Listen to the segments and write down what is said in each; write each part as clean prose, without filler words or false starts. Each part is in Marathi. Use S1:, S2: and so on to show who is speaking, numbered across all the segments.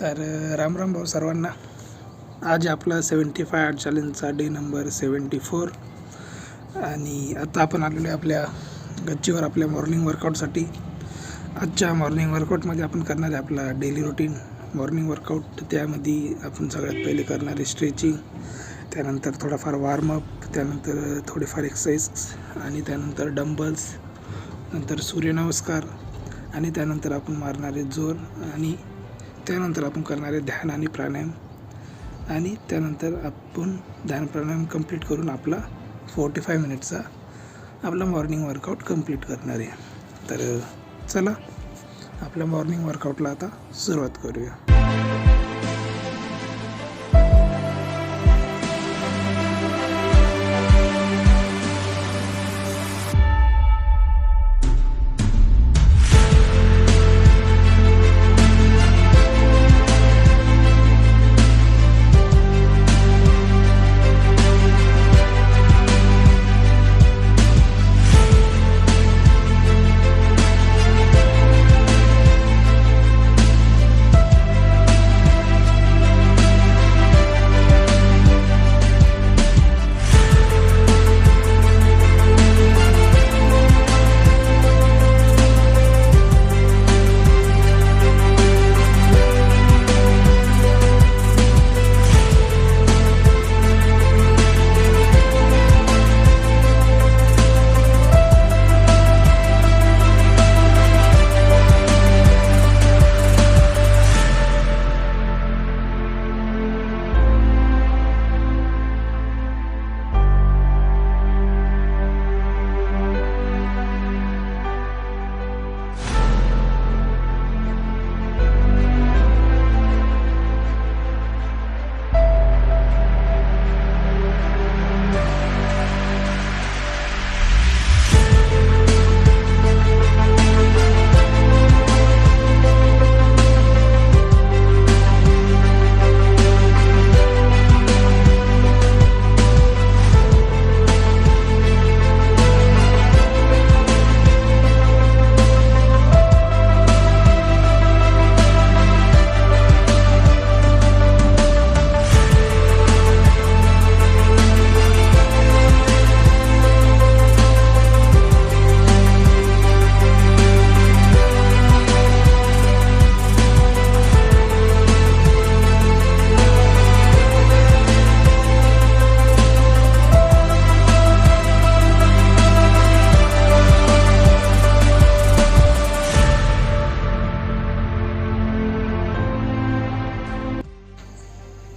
S1: तर राम राम भाऊ सर्वांना. आज आपला 75 चॅलेंजचा डे नंबर 74 आणि आता आपण आलेलो आहे आपल्या गच्चीवर आपल्या मॉर्निंग वर्कआउटसाठी. आजच्या मॉर्निंग वर्कआउटमध्ये आपण करणार आहे आपला डेली रुटीन मॉर्निंग वर्कआउट. त्यामध्ये आपण सगळ्यात पहिले करणार आहे स्ट्रेचिंग, त्यानंतर थोडाफार वॉर्मअप, त्यानंतर थोडेफार एक्सरसाइज आणि त्यानंतर डंबल्स, नंतर सूर्यनमस्कार आणि त्यानंतर आपण मारणार आहे जोर आणि त्यानंतर आपण करणार आहे ध्यान आणि प्राणायाम आणि त्यानंतर आपण ध्यान प्राणायाम कंप्लीट करून आपला 45 मिनिटचा आपला मॉर्निंग वर्कआउट कंप्लीट करणार आहे. तर चला आपल्या मॉर्निंग वर्कआउटला आता सुरुवात करूया.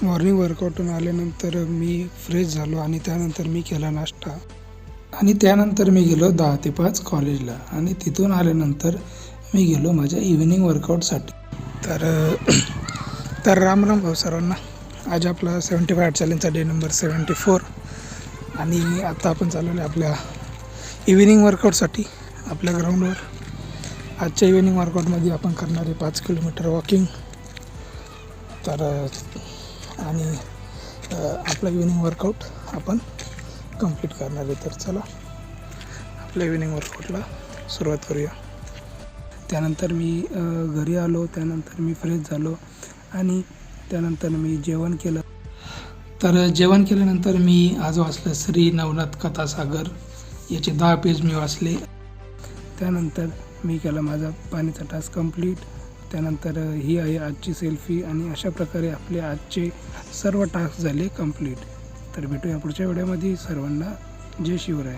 S1: मॉर्निंग वर्कआउटून आल्यानंतर मी फ्रेश झालो आणि त्यानंतर मी केला नाश्ता आणि त्यानंतर मी गेलो 10 ते 5 कॉलेजला आणि तिथून आल्यानंतर मी गेलो माझ्या इव्हिनिंग वर्कआउटसाठी. तर राम राम भाऊ सर्वांना. आज आपला 75 चॅलेंजचा डे नंबर 74 आणि आता आपण चालवलो आहे आपल्या इव्हिनिंग वर्कआउटसाठी आपल्या ग्राउंडवर. आजच्या इव्हिनिंग वर्कआउटमध्ये आपण करणार आहे 5 किलोमीटर वॉकिंग. तर आणि आपला इव्हिनिंग वर्कआउट आपण कंप्लीट करणार आहे. तर चला आपल्या इव्हिनिंग वर्कआउटला सुरुवात करूया. त्यानंतर मी घरी आलो, त्यानंतर मी फ्रेश झालो आणि त्यानंतर मी जेवण केलं. तर जेवण केल्यानंतर मी आज वाचलं श्री नवनाथ कथासागर याचे 10 पेज मी वाचले. त्यानंतर मी केला माझा पाणीचा टास्क कंप्लीट. त्यानंतर ही आहे आजची सेल्फी आणि अशा प्रकारे आपले आजचे सर्व टास्क झाले कंप्लीट. तर भेटूया पुढच्या व्हिडिओमध्ये. सर्वांना जय शिवराय.